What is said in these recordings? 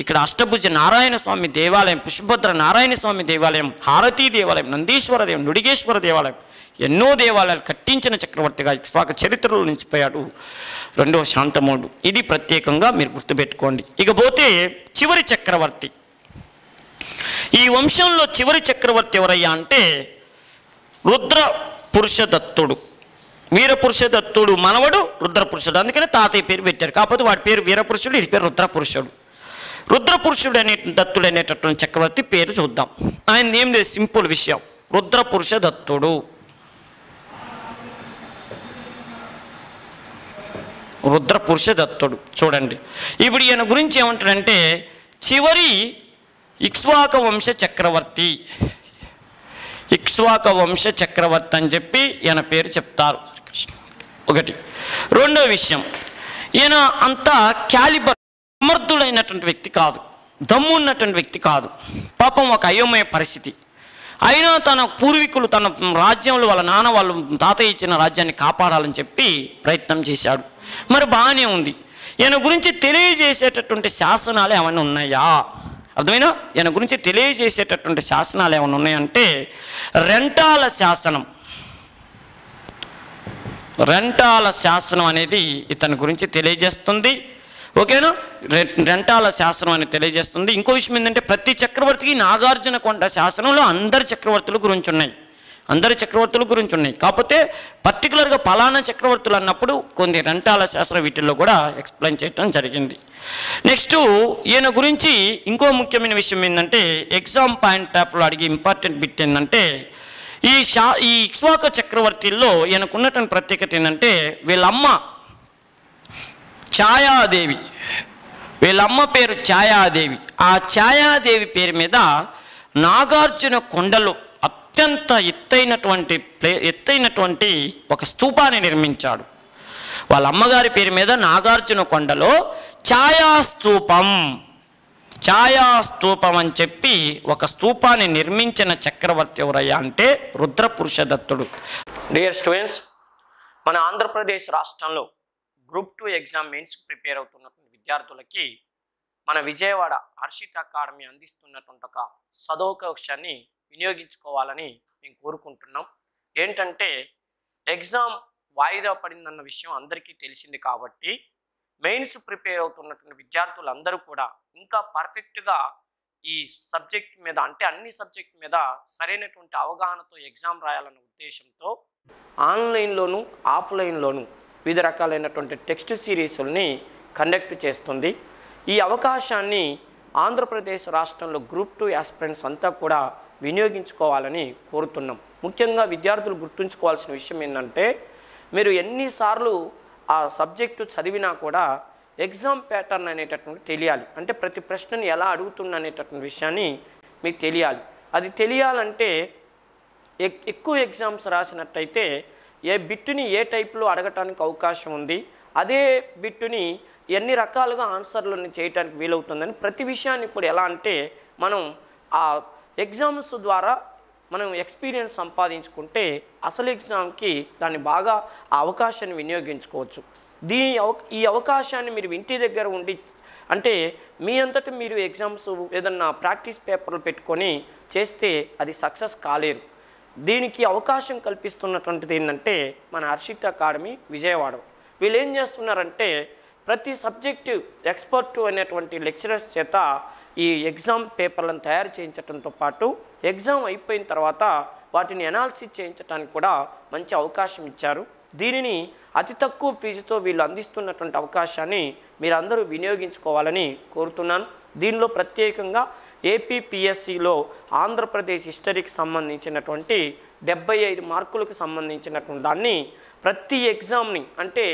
ఇక్కడ అష్టభుజ నారాయణ స్వామి దేవాలయం, పుష్పభద్ర నారాయణ స్వామి దేవాలయం, హారతీ దేవాలయం, నందీశ్వర దేవం, నుడిగేశ్వర దేవాలయం, ఎన్నో దేవాలయాలు కట్టించిన చక్రవర్తిగా ఇక్ష్వాకు చరిత్రలో నిలిచిపోయాడు రెండవ శాంతనుడు. ఇది ప్రత్యేకంగా మీరు గుర్తుపెట్టుకోండి. ఇకపోతే చివరి చక్రవర్తి, ఈ వంశంలో చివరి చక్రవర్తి ఎవరయ్యా అంటే రుద్ర పురుషదత్తుడు. వీరపురుషదత్తుడు మనవడు రుద్రపురుషుడు, అందుకనే తాతయ్య పేరు పెట్టారు. కాకపోతే వాడి పేరు వీరపురుషుడు, ఇది పేరు రుద్రపురుషుడు. రుద్రపురుషుడు దత్తుడు అనేటటువంటి చక్రవర్తి పేరు చూద్దాం. ఆయన ఏం లేదు, సింపుల్ విషయం, రుద్రపురుషదత్తుడు. రుద్రపురుషదత్తుడు చూడండి. ఇప్పుడు ఈయన గురించి ఏమంటాడంటే చివరి ఇక్ష్వాక వంశ చక్రవర్తి, ఇక్ష్వాక వంశ చక్రవర్తి అని చెప్పి ఈయన పేరు చెప్తారు. ఒకటి. రెండో విషయం, ఈయన అంతా క్యాలిబర్ సమర్థుడైనటువంటి వ్యక్తి కాదు, దమ్ము ఉన్నటువంటి వ్యక్తి కాదు. పాపం ఒక అయోమయ పరిస్థితి. అయినా తన పూర్వీకులు తన రాజ్యంలో వాళ్ళ నాన్న వాళ్ళు తాతయ్య ఇచ్చిన రాజ్యాన్ని కాపాడాలని చెప్పి ప్రయత్నం చేశాడు. మరి బాగానే ఉంది. ఈయన గురించి తెలియజేసేటటువంటి శాసనాలు ఏమైనా ఉన్నాయా? అర్థమైనా? ఈయన గురించి తెలియజేసేటటువంటి శాసనాలు ఏమైనా ఉన్నాయంటే రెంటాల శాసనం. రెంటాల శాసనం అనేది ఇతని గురించి తెలియజేస్తుంది. ఓకేనా? రెంటాల శాసనం అని తెలియజేస్తుంది. ఇంకో విషయం ఏంటంటే ప్రతి చక్రవర్తికి నాగార్జున కొండ శాసనంలో అందరి చక్రవర్తుల గురించి ఉన్నాయి, అందరి చక్రవర్తుల గురించి ఉన్నాయి. కాకపోతే పర్టికులర్గా ఫలానా చక్రవర్తులు అన్నప్పుడు కొన్ని రెంటాల శాస్త్రం వీటిల్లో కూడా ఎక్స్ప్లెయిన్ చేయడం జరిగింది. నెక్స్ట్ ఈయన గురించి ఇంకో ముఖ్యమైన విషయం ఏంటంటే ఎగ్జామ్ పాయింట్ ఆఫ్లో అడిగే ఇంపార్టెంట్ బిట్ ఏంటంటే ఈ ఇక్ష్వాక చక్రవర్తిల్లో ఈయనకున్నటువంటి ప్రత్యేకత ఏంటంటే వీళ్ళమ్మ ఛాయాదేవి, వీళ్ళమ్మ పేరు ఛాయాదేవి. ఆ ఛాయాదేవి పేరు మీద నాగార్జున కొండలో అత్యంత ఎత్తైనటువంటి ఒక స్తూపాన్ని నిర్మించాడు. వాళ్ళ అమ్మగారి పేరు మీద నాగార్జున కొండలో ఛాయాస్తూపం అని చెప్పి ఒక స్తూపాన్ని నిర్మించిన చక్రవర్తి ఎవరయ్యా అంటే రుద్రపురుషదత్తుడు. డియర్ స్టూడెంట్స్, మన ఆంధ్రప్రదేశ్ రాష్ట్రంలో గ్రూప్ 2 ఎగ్జామ్ మెయిన్స్కి ప్రిపేర్ అవుతున్నటువంటి విద్యార్థులకి మన విజయవాడ హర్షిత అకాడమీ అందిస్తున్నటువంటి ఒక సదవకాశాన్ని వినియోగించుకోవాలని మేము కోరుకుంటున్నాం. ఏంటంటే ఎగ్జామ్ వాయిదా పడిందన్న విషయం అందరికీ తెలిసింది కాబట్టి మెయిన్స్ ప్రిపేర్ అవుతున్నటువంటి విద్యార్థులందరూ కూడా ఇంకా పర్ఫెక్ట్గా ఈ సబ్జెక్ట్ మీద అంటే అన్ని సబ్జెక్ట్ మీద సరైనటువంటి అవగాహనతో ఎగ్జామ్ రాయాలన్న ఉద్దేశంతో ఆన్లైన్లోను ఆఫ్లైన్లోను వివిధ రకాలైనటువంటి టెక్స్ట్ సిరీస్ని కండక్ట్ చేస్తుంది. ఈ అవకాశాన్ని ఆంధ్రప్రదేశ్ రాష్ట్రంలో గ్రూప్ 2 యాస్పిరెంట్స్ అంతా కూడా వినియోగించుకోవాలని కోరుతున్నాం. ముఖ్యంగా విద్యార్థులు గుర్తుంచుకోవాల్సిన విషయం ఏంటంటే మీరు ఎన్నిసార్లు ఆ సబ్జెక్టు చదివినా కూడా ఎగ్జామ్ ప్యాటర్న్ అనేటటువంటి తెలియాలి. అంటే ప్రతి ప్రశ్నని ఎలా అడుగుతున్నా అనేటటువంటి విషయాన్ని మీకు తెలియాలి. అది తెలియాలంటే ఎక్కువ ఎగ్జామ్స్ రాసినట్టయితే ఏ బిట్టుని ఏ టైప్లో అడగటానికి అవకాశం ఉంది, అదే బిట్టుని ఎన్ని రకాలుగా ఆన్సర్లను చేయడానికి వీలవుతుందని ప్రతి విషయాన్ని ఇప్పుడు ఎలా అంటే మనం ఆ ఎగ్జామ్స్ ద్వారా మనం ఎక్స్పీరియన్స్ సంపాదించుకుంటే అసలు ఎగ్జామ్కి దాన్ని బాగా ఆ అవకాశాన్ని వినియోగించుకోవచ్చు. ఈ అవకాశాన్ని మీరు ఇంటి దగ్గర ఉండి అంటే మీ అంతటి మీరు ఎగ్జామ్స్ ఏదన్నా ప్రాక్టీస్ పేపర్లు పెట్టుకొని చేస్తే అది సక్సెస్ కాలేరు. దీనికి అవకాశం కల్పిస్తున్నటువంటిది ఏంటంటే మన హర్షిత అకాడమీ విజయవాడ. వీళ్ళు ఏం చేస్తున్నారంటే ప్రతి సబ్జెక్టు ఎక్స్పర్ట్ అనేటువంటి లెక్చరర్స్ చేత ఈ ఎగ్జామ్ పేపర్లను తయారు చేయించడంతో పాటు ఎగ్జామ్ అయిపోయిన తర్వాత వాటిని అనాలిసిస్ చేయించడానికి కూడా మంచి అవకాశం ఇచ్చారు. దీనిని అతి తక్కువ ఫీజుతో వీళ్ళు అందిస్తున్నటువంటి అవకాశాన్ని మీరందరూ వినియోగించుకోవాలని కోరుతున్నాను. దీనిలో ప్రత్యేకంగా ఏపీపీఎస్సిలో ఆంధ్రప్రదేశ్ హిస్టరీకి సంబంధించినటువంటి 75 మార్కులకు సంబంధించినటువంటి దాన్ని ప్రతి ఎగ్జామ్ని అంటే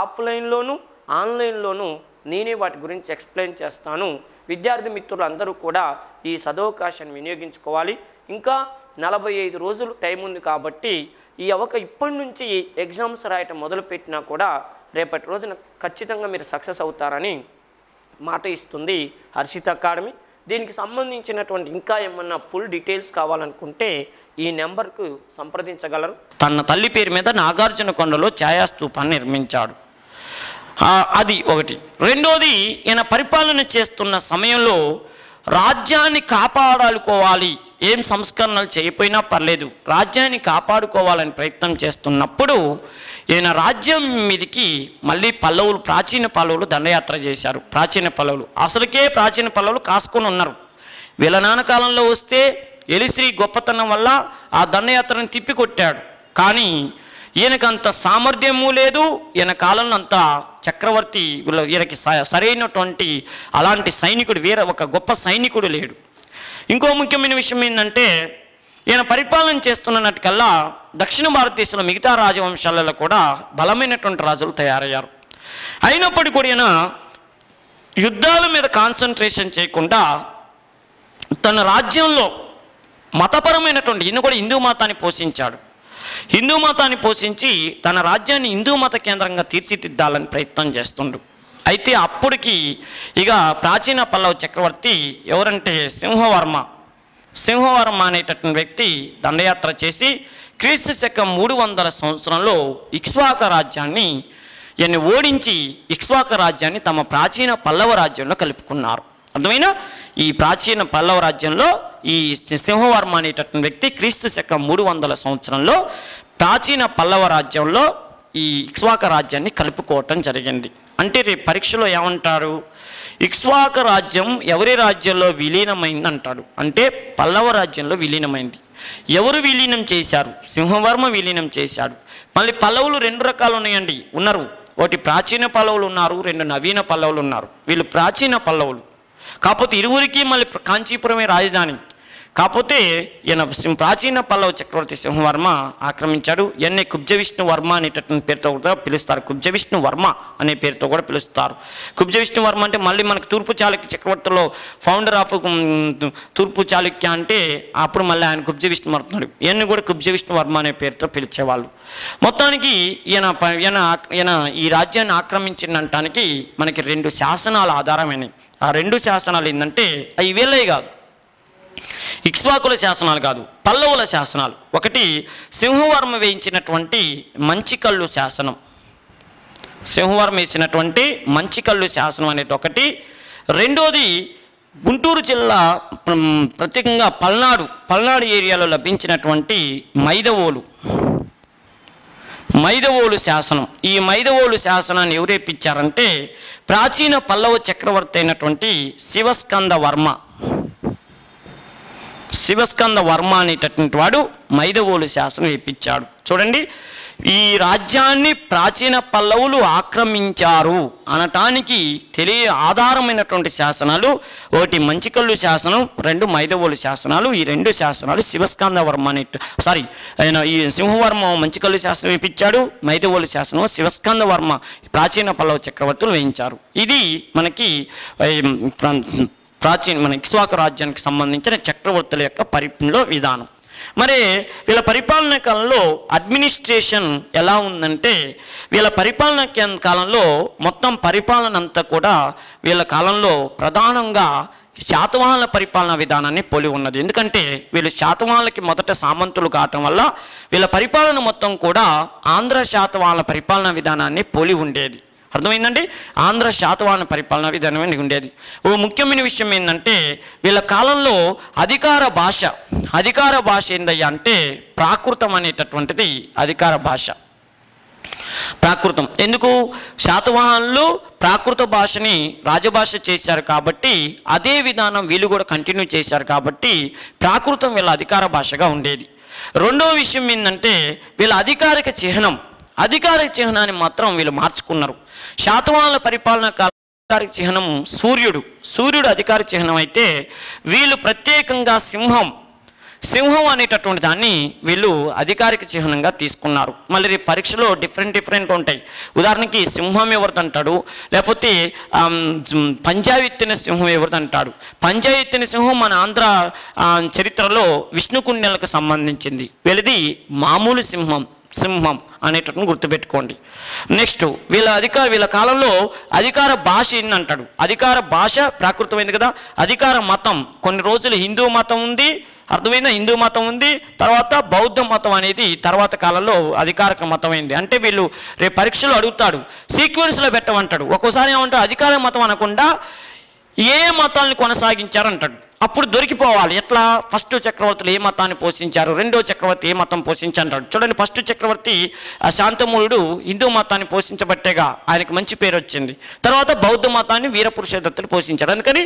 ఆఫ్లైన్లోను ఆన్లైన్లోనూ నేనే వాటి గురించి ఎక్స్ప్లెయిన్ చేస్తాను. విద్యార్థి మిత్రులు అందరూ కూడా ఈ సదవకాశాన్ని వినియోగించుకోవాలి. ఇంకా 45 రోజులు టైం ఉంది కాబట్టి ఇప్పటి నుంచి ఎగ్జామ్స్ రాయటం మొదలుపెట్టినా కూడా రేపటి రోజున ఖచ్చితంగా మీరు సక్సెస్ అవుతారని మాట ఇస్తుంది హర్షిత అకాడమీ. దీనికి సంబంధించినటువంటి ఇంకా ఏమన్నా ఫుల్ డీటెయిల్స్ కావాలనుకుంటే ఈ నెంబర్కు సంప్రదించగలరు. తన తల్లి పేరు మీద నాగార్జున కొండలో ఛాయాస్తూపాన్ని నిర్మించాడు. అది ఒకటి. రెండోది, ఈయన పరిపాలన చేస్తున్న సమయంలో రాజ్యాన్ని కాపాడుకోవాలి, ఏం సంస్కరణలు చేయకపోయినా పర్లేదు, రాజ్యాన్ని కాపాడుకోవాలని ప్రయత్నం చేస్తున్నప్పుడు ఈయన రాజ్యం మీదకి మళ్ళీ పల్లవులు, ప్రాచీన పల్లవులు దండయాత్ర చేశారు. ప్రాచీన పల్లవులు అసలుకే ప్రాచీన పల్లవులు కాసుకొని ఉన్నారు. వీళ్ళ నాన్నకాలంలో వస్తే ఎలిశ్రీ గొప్పతనం వల్ల ఆ దండయాత్రను తిప్పికొట్టాడు. కానీ ఈయనకంత సామర్థ్యము లేదు, ఈయన కాలంలో అంత చక్రవర్తి ఈయనకి సరైనటువంటి అలాంటి సైనికుడు, ఒక గొప్ప సైనికుడు లేడు. ఇంకో ముఖ్యమైన విషయం ఏంటంటే, ఈయన పరిపాలన చేస్తున్నట్టుకల్లా దక్షిణ భారతదేశంలో మిగతా రాజవంశాలలో కూడా బలమైనటువంటి రాజులు తయారయ్యారు. అయినప్పటికీ కూడా ఈయన యుద్ధాల మీద కాన్సన్ట్రేషన్ చేయకుండా తన రాజ్యంలో మతపరమైనటువంటి, ఈయన కూడా హిందూ మతాన్ని పోషించాడు. హిందూ మతాన్ని పోషించి తన రాజ్యాన్ని హిందూ మత కేంద్రంగా తీర్చిదిద్దాలని ప్రయత్నం చేస్తుండు. అయితే అప్పటికి ఇక ప్రాచీన పల్లవ చక్రవర్తి ఎవరంటే సింహవర్మ అనేటటువంటి వ్యక్తి దండయాత్ర చేసి క్రీస్తు శకం 300 సంవత్సరంలో ఇక్ష్వాక రాజ్యాన్ని ఓడించి ఇక్ష్వాక రాజ్యాన్ని తమ ప్రాచీన పల్లవ రాజ్యంలో కలుపుకున్నారు. అర్థమైన ఈ ప్రాచీన పల్లవ రాజ్యంలో ఈ సింహవర్మ అనేటటువంటి వ్యక్తి క్రీస్తు శకం 300 సంవత్సరంలో ప్రాచీన పల్లవ రాజ్యంలో ఈ ఇక్ష్వాక రాజ్యాన్ని కలుపుకోవటం జరిగింది. అంటే రేపు పరీక్షలో ఏమంటారు, ఇక్ష్వాక రాజ్యం ఎవరి రాజ్యంలో విలీనమైంది అంటాడు. అంటే పల్లవ రాజ్యంలో విలీనమైంది. ఎవరు విలీనం చేశారు? సింహవర్మ విలీనం చేశాడు. మళ్ళీ పల్లవులు 2 రకాలు ఉన్నారు. ఒకటి ప్రాచీన పల్లవులు ఉన్నారు, 2 నవీన పల్లవులు ఉన్నారు. వీళ్ళు ప్రాచీన పల్లవులు, కాకపోతే ఇరువురికి మళ్ళీ కాంచీపురమే రాజధాని. కాకపోతే ఈయన ప్రాచీన పల్లవ చక్రవర్తి సింహవర్మ ఆక్రమించాడు. ఎన్నే కుబ్జ విష్ణు వర్మ అనేటటువంటి పేరుతో కూడా పిలుస్తారు. కుబ్జ విష్ణు వర్మ అనే పేరుతో కూడా పిలుస్తారు. కుబ్జ విష్ణు వర్మ అంటే మళ్ళీ మనకు తూర్పు చాళుక్య చక్రవర్తిలో ఫౌండర్ ఆఫ్ తూర్పు చాళుక్య అంటే అప్పుడు మళ్ళీ ఆయన కుబ్జ విష్ణు వర్మ, ఈయన్ని కూడా కుబ్జ విష్ణు వర్మ అనే పేరుతో పిలిచేవాళ్ళు. మొత్తానికి ఈయన ఈ రాజ్యాన్ని ఆక్రమించినటానికి మనకి 2 శాసనాలు ఆధారమైనవి. ఆ 2 శాసనాలు ఏంటంటే అవి వీళ్ళే కాదు, ఇక్ష్వాకుల శాసనాలు కాదు, పల్లవుల శాసనాలు. ఒకటి సింహవర్మ వేయించినటువంటి మంచికల్లు శాసనం, సింహవర్మ వేసినటువంటి మంచికల్లు శాసనం అనేది ఒకటి. రెండోది గుంటూరు జిల్లా ప్రత్యేకంగా పల్నాడు ఏరియాలో లభించినటువంటి మైదవోలు శాసనం. ఈ మైదవోలు శాసనాన్ని ఎవరు వేయించారంటే ప్రాచీన పల్లవ చక్రవర్తి అయినటువంటి శివస్కంద వర్మ అనేటటువంటి వాడు మైదవోలు శాసనం వేయించాడు. చూడండి, ఈ రాజ్యాన్ని ప్రాచీన పల్లవులు ఆక్రమించారు అనటానికి ఆధారమైనటువంటి శాసనాలు, ఒకటి మంచికల్లు శాసనం, 2 మైదవోలు శాసనాలు. ఈ 2 శాసనాలు శివస్కంద వర్మ ఆయన ఈ సింహవర్మ మంచికల్లు శాసనం వేయించాడు, మైదవోలు శాసనం శివస్కంద వర్మ ప్రాచీన పల్లవ చక్రవర్తులు వేయించారు. ఇది మనకి మన ఇక్ష్వాకు రాజ్యానికి సంబంధించిన చక్రవర్తుల యొక్క పరిపాలన విధానం. మరి వీళ్ళ పరిపాలన కాలంలో అడ్మినిస్ట్రేషన్ ఎలా ఉందంటే, వీళ్ళ పరిపాలన కాలంలో మొత్తం పరిపాలన అంతా కూడా వీళ్ళ కాలంలో ప్రధానంగా శాతవాహనుల పరిపాలనా విధానాన్ని పోలి ఉన్నది. ఎందుకంటే వీళ్ళు శాతవాహనులకి మొదట సామంతులు కావటం వల్ల వీళ్ళ పరిపాలన మొత్తం కూడా ఆంధ్ర శాతవాహనుల పరిపాలనా విధానాన్ని పోలి ఉండేది. అర్థమైందండి? ఆంధ్ర శాతవాహన పరిపాలన విధానమే ఉండేది. ఓ ముఖ్యమైన విషయం ఏంటంటే వీళ్ళ కాలంలో అధికార భాష ఏందయ్యా అంటే ప్రాకృతం అనేటటువంటిది అధికార భాష. ప్రాకృతం ఎందుకు? శాతవాహనులు ప్రాకృత భాషని రాజభాష చేశారు కాబట్టి అదే విధానం వీళ్ళు కూడా కంటిన్యూ చేశారు కాబట్టి ప్రాకృతం వీళ్ళ అధికార భాషగా ఉండేది. రెండో విషయం ఏంటంటే వీళ్ళ అధికారిక చిహ్నాన్ని మాత్రం వీళ్ళు మార్చుకున్నారు. శాతవాహనుల పరిపాలన అధికారిక చిహ్నం సూర్యుడు అధికార చిహ్నం అయితే వీళ్ళు ప్రత్యేకంగా సింహం అనేటటువంటి దాన్ని వీళ్ళు అధికారిక చిహ్నంగా తీసుకున్నారు. మళ్ళీ పరీక్షలో డిఫరెంట్ ఉంటాయి. ఉదాహరణకి సింహం ఎవరిది అంటాడు, లేకపోతే పంజాయెత్తిన సింహం ఎవరిది అంటాడు. పంజాయెత్తిన సింహం మన ఆంధ్ర చరిత్రలో విష్ణుకుండెలకు సంబంధించింది. వీళ్ళది మామూలు సింహం అనేటట్టు గుర్తుపెట్టుకోండి. నెక్స్ట్ వీళ్ళ కాలంలో అధికార భాష ఏంటంటాడు. అధికార భాష ప్రాకృతమైంది కదా. అధికార మతం కొన్ని రోజులు హిందూ మతం ఉంది, అర్థమైందా? హిందూ మతం ఉంది, తర్వాత బౌద్ధ మతం అనేది తర్వాత కాలంలో అధికారిక మతం అయింది. అంటే వీళ్ళు రేపు పరీక్షలు అడుగుతాడు, సీక్వెన్స్లో పెట్టమంటాడు. ఒక్కోసారి ఏమంటాడు అధికారిక మతం అనకుండా ఏ మతాన్ని కొనసాగించారంటాడు. అప్పుడు దొరికిపోవాలి. ఎట్లా? ఫస్ట్ చక్రవర్తులు ఏ మతాన్ని పోషించారు, రెండో చక్రవర్తి ఏ మతం పోషించారు. చూడండి, ఫస్ట్ చక్రవర్తి శాంతమూలుడు హిందూ మతాన్ని పోషించబట్టేగా ఆయనకు మంచి పేరు వచ్చింది. తర్వాత బౌద్ధ మతాన్ని వీరపురుషదత్తుడు పోషించాడు. అందుకని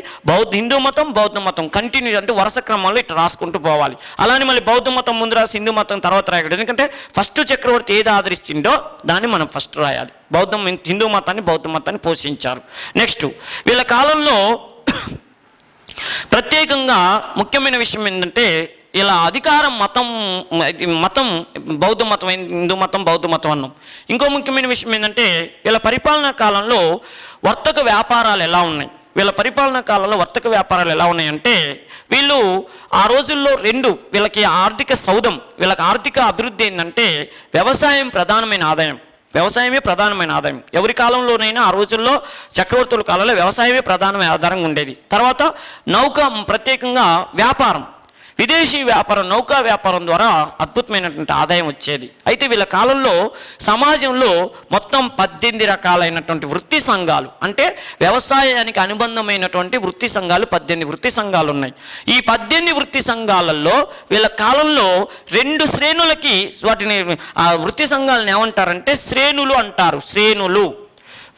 హిందూ మతం బౌద్ధ మతం కంటిన్యూ అంటే వరుస క్రమంలో ఇట్లా రాసుకుంటూ పోవాలి. అలానే మళ్ళీ బౌద్ధ మతం ముందు రాసి హిందూ మతం తర్వాత రాయకూడదు. ఎందుకంటే ఫస్ట్ చక్రవర్తి ఏది ఆదరిస్తుందో దాన్ని మనం ఫస్ట్ రాయాలి. హిందూ మతాన్ని బౌద్ధ మతాన్ని పోషించారు. నెక్స్ట్ వీళ్ళ కాలంలో ప్రత్యేకంగా ముఖ్యమైన విషయం ఏంటంటే ఇలా అధికారం మతం బౌద్ధ మతం, హిందూ మతం బౌద్ధ మతం అన్నాం. ఇంకో ముఖ్యమైన విషయం ఏంటంటే వీళ్ళ పరిపాలనా కాలంలో వర్తక వ్యాపారాలు ఎలా ఉన్నాయి. వీళ్ళ పరిపాలనా కాలంలో వర్తక వ్యాపారాలు ఎలా ఉన్నాయంటే వీళ్ళు ఆ రోజుల్లో వీళ్ళకి ఆర్థిక సౌధం, వీళ్ళకి ఆర్థిక అభివృద్ధి ఏంటంటే వ్యవసాయం ప్రధానమైన ఆదాయం. వ్యవసాయమే ప్రధానమైన ఆదాయం. ఎవరి కాలంలోనైనా ఆ రోజుల్లో చక్రవర్తుల కాలంలో వ్యవసాయమే ప్రధానమైన ఆధారంగా ఉండేది. తర్వాత ప్రత్యేకంగా వ్యాపారం, విదేశీ వ్యాపారం, నౌకా వ్యాపారం ద్వారా అద్భుతమైనటువంటి ఆదాయం వచ్చేది. అయితే వీళ్ళ కాలంలో సమాజంలో మొత్తం 18 రకాలైనటువంటి వృత్తి సంఘాలు, అంటే వ్యవసాయానికి అనుబంధమైనటువంటి వృత్తి సంఘాలు 18 వృత్తి సంఘాలు ఉన్నాయి. ఈ 18 వృత్తి సంఘాలలో వీళ్ళ కాలంలో 2 శ్రేణులకి వాటిని ఆ వృత్తి సంఘాలను ఏమంటారంటే శ్రేణులు అంటారు. శ్రేణులు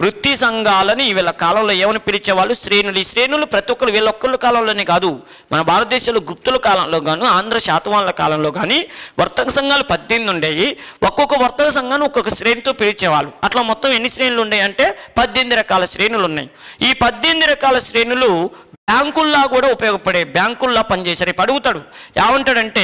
వృత్తి సంఘాలని వీళ్ళ కాలంలో ఏమని పిలిచేవాళ్ళు? శ్రేణులు. ఈ శ్రేణులు ప్రతి ఒక్కరు వీళ్ళొక్కళ్ళ కాలంలోనే కాదు, మన భారతదేశంలో గుప్తుల కాలంలో కానీ ఆంధ్ర శాతవాహనుల కాలంలో కానీ వర్తక సంఘాలు 18 ఉండేవి. ఒక్కొక్క వర్తక సంఘాన్ని ఒక్కొక్క శ్రేణితో పిలిచేవాళ్ళు. అట్లా మొత్తం ఎన్ని శ్రేణులు ఉన్నాయి అంటే 18 రకాల శ్రేణులు ఉన్నాయి. ఈ 18 రకాల శ్రేణులు బ్యాంకుల్లా కూడా ఉపయోగపడే బ్యాంకుల్లా పనిచేశారు. ఇప్పుడు అడుగుతాడు ఏమంటాడంటే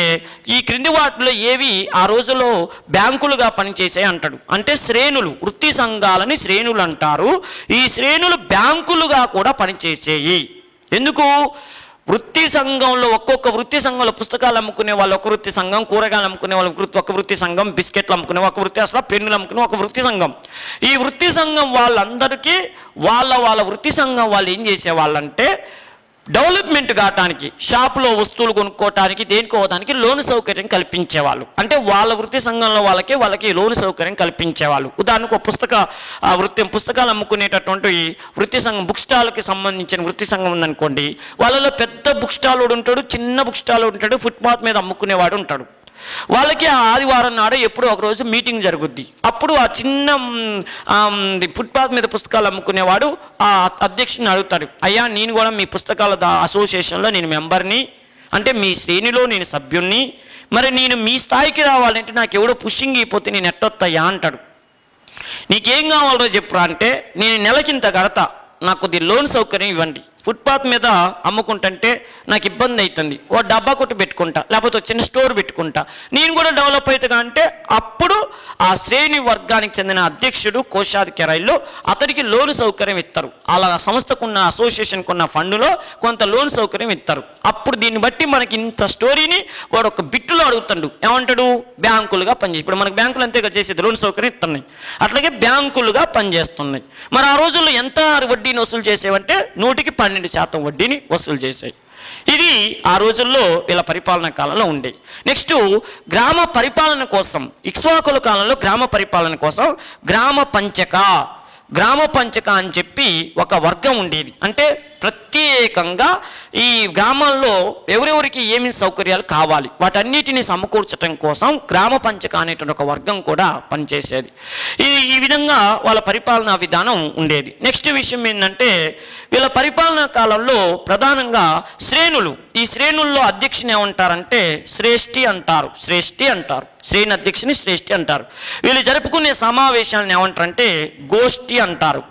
ఈ క్రింది వాటిలో ఏవి ఆ రోజులో బ్యాంకులుగా పనిచేసాయి అంటాడు. అంటే శ్రేణులు, వృత్తి సంఘాలని శ్రేణులు అంటారు. ఈ శ్రేణులు బ్యాంకులుగా కూడా పనిచేసేయి. ఎందుకు? వృత్తి సంఘంలో ఒక్కొక్క వృత్తి సంఘంలో పుస్తకాలు అమ్ముకునే వాళ్ళు ఒక వృత్తి సంఘం, కూరగాయలు అమ్ముకునే వాళ్ళు ఒక వృత్తి సంఘం, బిస్కెట్లు అమ్ముకునే ఒక వృత్తి, అసలు పెన్నులు అమ్ముకునే ఒక వృత్తి సంఘం. ఈ వృత్తి సంఘం వాళ్ళందరికీ వాళ్ళ వృత్తి సంఘం వాళ్ళు ఏం చేసేవాళ్ళంటే డెవలప్మెంట్ కావటానికి, షాపులో వస్తువులు కొనుక్కోవటానికి, దేనికోవడానికి లోను సౌకర్యం కల్పించేవాళ్ళు. అంటే వాళ్ళ వృత్తి సంఘంలో వాళ్ళకి లోను సౌకర్యం కల్పించేవాళ్ళు. ఉదాహరణకు పుస్తకాలు అమ్ముకునేటటువంటి వృత్తి సంఘం, బుక్ స్టాల్కి సంబంధించిన వృత్తి సంఘం ఉందనుకోండి. వాళ్ళలో పెద్ద బుక్ స్టాల్ ఉంటాడు, చిన్న బుక్ స్టాల్ ఉంటాడు, ఫుట్పాత్ మీద అమ్ముకునేవాడు ఉంటాడు. వాళ్ళకి ఆ ఆదివారం నాడు ఎప్పుడో ఒకరోజు మీటింగ్ జరుగుద్ది. అప్పుడు ఆ చిన్న ఫుట్పాత్ మీద పుస్తకాలు అమ్ముకునేవాడు ఆ అధ్యక్షుని అడుగుతాడు, అయ్యా నేను కూడా మీ పుస్తకాల అసోసియేషన్లో నేను మెంబర్ని, అంటే మీ శ్రేణిలో నేను సభ్యుణ్ణి, మరి నేను మీ స్థాయికి రావాలంటే నాకు ఎవడో పుషింగ్ అయిపోతే నేను ఎట్టొత్తయ్యా అంటాడు. నీకేం కావాలో చెప్పురా అంటే నేను నెలకింత కడతా, నాకు కొద్ది లోన్ సౌకర్యం ఇవ్వండి. ఫుట్పాత్ మీద అమ్ముకుంటుంటే నాకు ఇబ్బంది అవుతుంది, ఓ డబ్బా కొట్టు పెట్టుకుంటా, లేకపోతే చిన్న స్టోర్ పెట్టుకుంటా, నేను కూడా డెవలప్ అవుతుందా అంటే అప్పుడు ఆ శ్రేణి వర్గానికి చెందిన అధ్యక్షుడు కోశాధికారులు అతడికి లోను సౌకర్యం ఇస్తారు. అలా సంస్థకున్న అసోసియేషన్కున్న ఫండ్లో కొంత లోన్ సౌకర్యం ఇస్తారు. అప్పుడు దీన్ని బట్టి మనకి ఇంత స్టోరీని వాడు ఒక బిట్టులో అడుగుతాడు, ఏమంటాడు? బ్యాంకులుగా పనిచేసి, ఇప్పుడు మనకు బ్యాంకులు అంతేగా చేసేది, లోన్ సౌకర్యం ఇస్తున్నాయి, అట్లాగే బ్యాంకులుగా పనిచేస్తున్నాయి. మరి ఆ రోజుల్లో ఎంత వడ్డీని వసూలు చేసేవంటే 112% వడ్డీని వసూలు చేశాయి. ఇది ఆ రోజుల్లో వీళ్ళ పరిపాలన కాలంలో ఉండే. నెక్స్ట్ గ్రామ పరిపాలన కోసం, ఇక్ష్వాకుల కాలంలో గ్రామ పరిపాలన కోసం గ్రామ పంచక అని చెప్పి ఒక వర్గం ఉండేది. అంటే ప్రత్యేకంగా ఈ గ్రామాల్లో ఎవరెవరికి ఏమి సౌకర్యాలు కావాలి వాటన్నిటిని సమకూర్చడం కోసం గ్రామ పంచక అనేటువంటి ఒక వర్గం కూడా పనిచేసేది. ఈ విధంగా వాళ్ళ పరిపాలనా విధానం ఉండేది. నెక్స్ట్ విషయం ఏంటంటే వీళ్ళ పరిపాలనా కాలంలో ప్రధానంగా శ్రేణులు, ఈ శ్రేణుల్లో అధ్యక్షుని ఏమంటారంటే శ్రేష్ఠి అంటారు. శ్రేణి అధ్యక్షుని శ్రేష్ఠి అంటారు. వీళ్ళు జరుపుకునే సమావేశాలను ఏమంటారంటే గోష్ఠి అంటారు.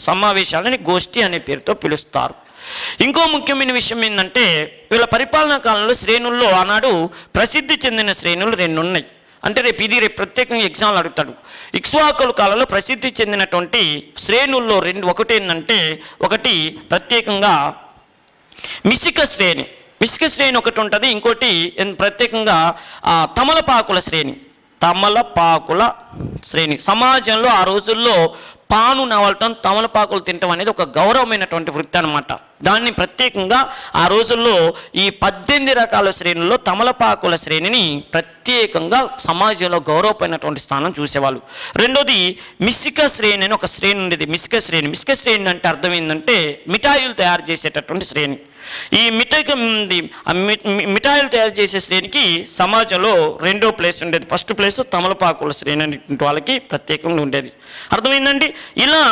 సమావేశాలని గోష్ఠి అనే పేరుతో పిలుస్తారు. ఇంకో ముఖ్యమైన విషయం ఏంటంటే వీళ్ళ పరిపాలనా కాలంలో శ్రేణుల్లో ఆనాడు ప్రసిద్ధి చెందిన శ్రేణులు 2 ఉన్నాయి. అంటే రేపు ప్రత్యేకంగా ఎగ్జామ్లు అడుగుతాడు. ఇక్ష్వాకుల కాలంలో ప్రసిద్ధి చెందినటువంటి శ్రేణుల్లో 2, ఒకటి ఏంటంటే ఒకటి ప్రత్యేకంగా మిశ్రిక శ్రేణి ఒకటి ఉంటుంది. ఇంకోటి ప్రత్యేకంగా తమలపాకుల శ్రేణి. సమాజంలో ఆ రోజుల్లో పాను నవలటం, తమలపాకులు తినటం అనేది ఒక గౌరవమైనటువంటి వృత్తి అనమాట. దాన్ని ప్రత్యేకంగా ఆ రోజుల్లో ఈ 18 రకాల శ్రేణుల్లో తమలపాకుల శ్రేణిని ప్రత్యేకంగా సమాజంలో గౌరవమైనటువంటి స్థానం చూసేవాళ్ళు. రెండోది మిశ్రిక శ్రేణి అని ఒక శ్రేణి ఉండేది. మిశ్రిక శ్రేణి అంటే అర్థం ఏంటంటే మిఠాయిలు తయారు చేసేటటువంటి శ్రేణి. ఈ మిఠాయిలు తయారు చేసే శ్రేణికి సమాజంలో రెండో ప్లేస్ ఉండేది. ఫస్ట్ ప్లేస్ తమలపాకుల శ్రేణి అనేటువంటి వాళ్ళకి ప్రత్యేకంగా ఉండేది. అర్థమైందండి. ఇలా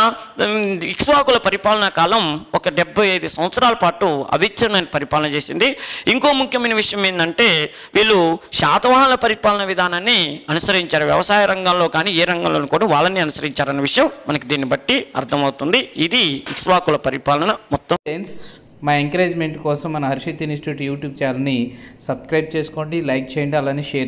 ఇక్ష్వాకుల పరిపాలనా కాలం ఒక 75 సంవత్సరాల పాటు అవిచ్ఛిన్నమైన పరిపాలన చేసింది. ఇంకో ముఖ్యమైన విషయం ఏంటంటే వీళ్ళు శాతవాహనుల పరిపాలన విధానాన్ని అనుసరించారు. వ్యవసాయ రంగంలో కానీ ఏ రంగంలో కూడా వాళ్ళని అనుసరించారన్న విషయం మనకి దీన్ని బట్టి అర్థమవుతుంది. ఇది ఇక్ష్వాకుల పరిపాలన మొత్తం. మా ఎంకరేజ్మెంట్ కోసం మన హర్షిత్ ఇన్స్టిట్యూట్ యూట్యూబ్ ఛానల్ని సబ్స్క్రైబ్ చేసుకోండి, లైక్ చేయండి, అలానే షేర్